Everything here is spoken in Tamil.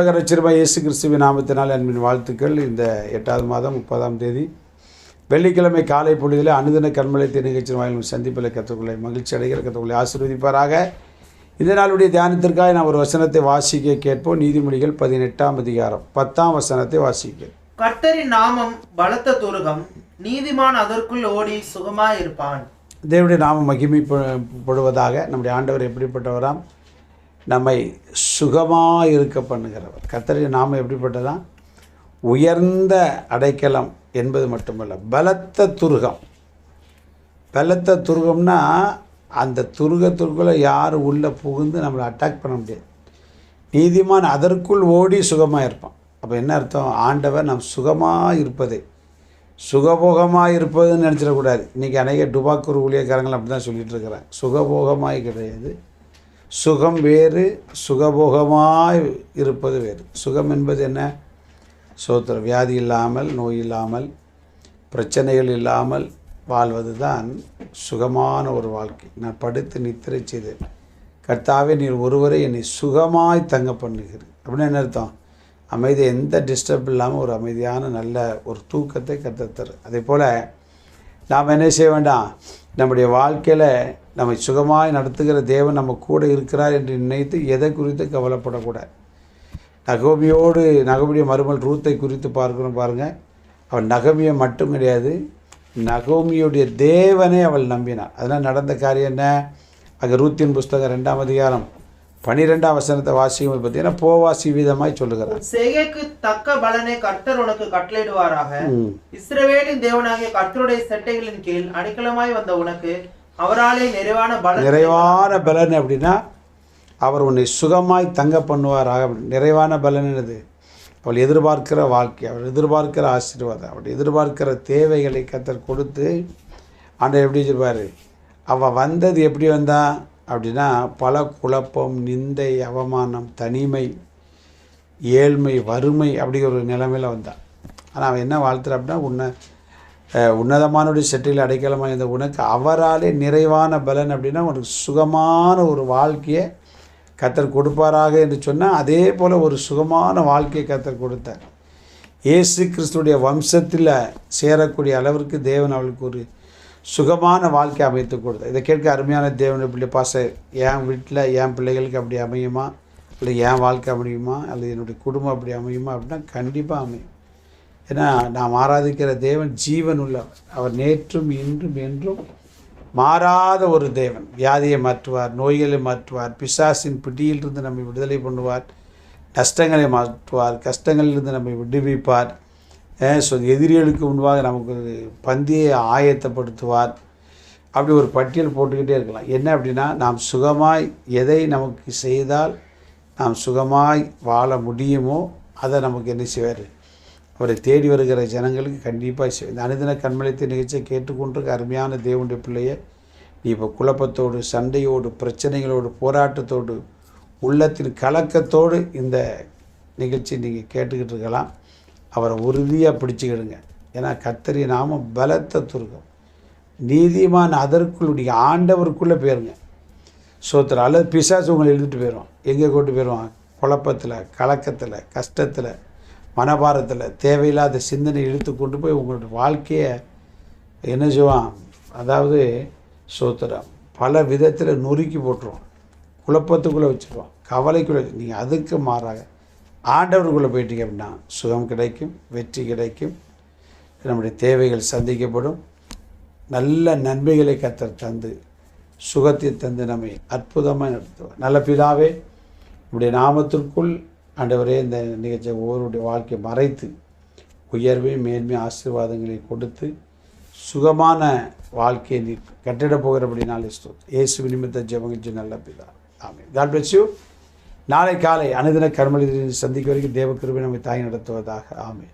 உலக இரட்சகராகிய இயேசு கிறிஸ்துவின் நாமத்தினால் அன்பின் வாழ்த்துக்கள். இந்த 8வது மாதம் 30ஆம் தேதி வெள்ளிக்கிழமை காலை பொழுதில் அனுதின கர்மலத்தை நிகழ்ச்சி வாயிலும் சந்திப்பில் கற்றுக்கொள்ள மகிழ்ச்சி அடைகிற கற்றுக்கொள்ள ஆசீர்வதிப்பாராக. இந்த நாளுடைய தியானத்திற்காக நாம் ஒரு வசனத்தை வாசிக்க கேட்போம். நீதிமொழிகள் 18ஆம் அதிகாரம் 10ஆம் வசனத்தை வாசிக்க. கர்த்தரின் நாமம் பலத்த துருகம், நீதிமான் அதற்குள் ஓடி சுகமாயிருப்பான். தேவனுடைய நாமம் மகிமைப்படுவதாக. நம்முடைய ஆண்டவர் எப்படிப்பட்டவராம்? நம்மை சுகமாக இருக்க பண்ணுகிறவர். கர்த்தரின் நாமம் எப்படிப்பட்டதான்? உயர்ந்த அடைக்கலம் என்பது மட்டுமல்ல, பலத்த துருகம். பலத்த துருகம்னா அந்த துருகத்திற்குள்ளே யாரும் உள்ளே புகுந்து நம்மளை அட்டாக் பண்ண முடியாது. நீதிமான் அதற்குள் ஓடி சுகமாக இருப்பான். அப்போ என்ன அர்த்தம்? ஆண்டவர் நாம் சுகமாக இருப்பதை, சுகபோகமாக இருப்பதுன்னு நினச்சிடக்கூடாது. இன்றைக்கி அநேக டுபாக்கூர் ஊழியக்காரங்கள் அப்படி தான் சொல்லிகிட்டு இருக்கிறாங்க. சுகபோகமாய் கிடையாது. சுகம் வேறு, சுகபோகமாய் இருப்பது வேறு. சுகம் என்பது என்ன? சோத்திர வியாதி இல்லாமல், நோய் இல்லாமல், பிரச்சனைகள் இல்லாமல் வாழ்வது தான் சுகமான ஒரு வாழ்க்கை. நான் படுத்து நித்திரை செய்தேன், கர்த்தாவே நீர் ஒருவரை என்னை சுகமாய் தங்க பண்ணுகிறேன் அப்படின்னு என்ன அர்த்தம்? அமைதி, எந்த டிஸ்டர்ப் இல்லாமல் ஒரு அமைதியான நல்ல ஒரு தூக்கத்தை கற்றுத்தரு. அதே போல் நாம் என்ன செய்ய வேண்டாம்? நம்முடைய வாழ்க்கையில் நம்மை சுகமாய் நடத்துகிற தேவன் நம்ம கூட இருக்கிறார் என்று நினைத்து எதை குறித்து கவலைப்படக்கூடாது. நகோமியுடைய மருமகள் ரூத்தை குறித்து பார்க்கணும் பாருங்கள். அவள் நகோமியை மட்டும் கிடையாது, நகோமியுடைய தேவனை அவள் நம்பினாள். அதனால் நடந்த காரியம் என்ன? அங்கே ரூத்தின் புஸ்தகம் 2ஆம் அதிகாரம் 12ஆம் வசனத்தை வாசிக்கும் பார்த்தீங்கன்னா போவாசி விதமாய் சொல்லுகிறார். செய்கைக்கு தக்க பலனை கர்த்தர் உனக்கு கட்டளையிடுவாராக. இஸ்ரவேலின் தேவனாகிய கர்த்தருடைய செட்டைகளின் கீழ் அடைக்கலமாய் வந்த உனக்கு அவராலே நிறைவான பலன் அப்படின்னா அவர் உன்னை சுகமாய் தங்க பண்ணுவாராக. நிறைவான பலன் என்னது? அவள் எதிர்பார்க்கிற வாழ்க்கை, அவள் எதிர்பார்க்கிற ஆசீர்வாதம், அவள் எதிர்பார்க்கிற தேவைகளை கர்த்தர் கொடுத்து ஆண்டவர் எப்படி சொல்வார்? அவள் வந்தது எப்படி வந்தா அப்படின்னா பல குழப்பம், நிந்தை, அவமானம், தனிமை, ஏழ்மை, வறுமை அப்படி ஒரு நிலைமையில் வந்தான். ஆனால் அவன் என்ன வாழ்த்துற அப்படின்னா உன்னதமானுடைய செட்டில் அடைக்கலமாக இருந்த உனக்கு அவராலே நிறைவான பலன் அப்படின்னா உனக்கு சுகமான ஒரு வாழ்க்கையை கர்த்தர் கொடுப்பாராக என்று சொன்னால் அதே போல் ஒரு சுகமான வாழ்க்கையை கர்த்தர் கொடுத்தார். இயேசு கிறிஸ்துடைய வம்சத்தில் சேரக்கூடிய அளவிற்கு தேவன் அவளுக்கு ஒரு சுகமான வாழ்க்கை அமைத்து கொடுத்தார். இதை கேட்க அருமையான தேவனுடைய பிள்ளை என் வீட்டில் என் பிள்ளைகளுக்கு அப்படி அமையுமா, இல்லை என் வாழ்க்கை அமையுமா, அல்லது என்னுடைய குடும்பம் அப்படி அமையுமா அப்படின்னா கண்டிப்பாக அமையும். ஏன்னா நாம் ஆராதிக்கிற தேவன் ஜீவன் உள்ளவர். அவர் நேற்றும் இன்றும் என்றும் மாறாத ஒரு தேவன். வியாதியை மாற்றுவார், நோய்களை மாற்றுவார், பிசாசின் பிடியிலிருந்து நம்மை விடுதலை பண்ணுவார், நஷ்டங்களை மாற்றுவார், கஷ்டங்களிலிருந்து நம்மை விடுவிப்பார். எதிரிகளுக்கு முன்பாக நமக்கு ஒரு பந்தியை ஆயத்தப்படுத்துவார். அப்படி ஒரு பட்டியல் போட்டுக்கிட்டே இருக்கலாம். என்ன அப்படின்னா நாம் சுகமாய் எதை நமக்கு செய்தால் நாம் சுகமாய் வாழ முடியுமோ அதை நமக்கு என்ன செய்வார்? அவரை தேடி வருகிற ஜனங்களுக்கு கண்டிப்பாக செய்வார். இந்த அனுதின கண்மலைத்த நிகழ்ச்சியை கேட்டுக்கொண்டிருக்க அருமையான தேவனுடைய பிள்ளையை, நீ இப்போ குழப்பத்தோடு, சண்டையோடு, பிரச்சனைகளோடு, போராட்டத்தோடு, உள்ளத்தின் கலக்கத்தோடு இந்த நிகழ்ச்சி நீங்கள் கேட்டுக்கிட்டு இருக்கலாம். அவரை உறுதியாக பிடிச்சிக்கிடுங்க. ஏன்னா கர்த்தரின் நாமம் பலத்த துருகம், நீதிமான் அதற்குள்ளுடைய ஆண்டவருக்குள்ளே போயிருங்க. சோத்திரம் அல்லது பிசாசு உங்களை எழுதிட்டு போயிடுவான். எங்கே கொண்டு போயிடுவான்? குழப்பத்தில், கலக்கத்தில், கஷ்டத்தில், மனபாரத்தில், தேவையில்லாத சிந்தனை இழுத்து கொண்டு போய் உங்களுடைய வாழ்க்கையை என்ன செய்வான்? அதாவது சோத்திரம் பல விதத்தில் நொறுக்கி போட்டுருவான், குழப்பத்துக்குள்ளே வச்சுருவான், கவலைக்குள்ளே. நீங்கள் அதுக்கு மாறாக ஆண்டவருக்குள்ளே போயிட்டீங்க அப்படின்னா சுகம் கிடைக்கும், வெற்றி கிடைக்கும், நம்முடைய தேவைகள் சந்திக்கப்படும், நல்ல நன்மைகளை கர்த்தர் தந்து சுகத்தை தந்து நம்மை அற்புதமாக நடத்துவார். நல்ல பிதாவே, நம்முடைய நாமத்திற்குள் ஆண்டவரே இந்த நிகழ்ச்சியை ஒவ்வொருடைய வாழ்க்கையை மறைத்து உயர்வை, மேன்மை, ஆசீர்வாதங்களை கொடுத்து சுகமான வாழ்க்கையை நீ கட்டிட போகிறபடினாலே ஸ்தோத்திரம். இயேசு நிமித்த ஜெபங்கள் நல்ல பிதா, ஆமென். God bless you. நாளை காலை அனுதின கர்மலில் சந்திக்க வரைக்கும் தேவ கிருபை நம்மை தாய் நடத்துவதாக. ஆமென்.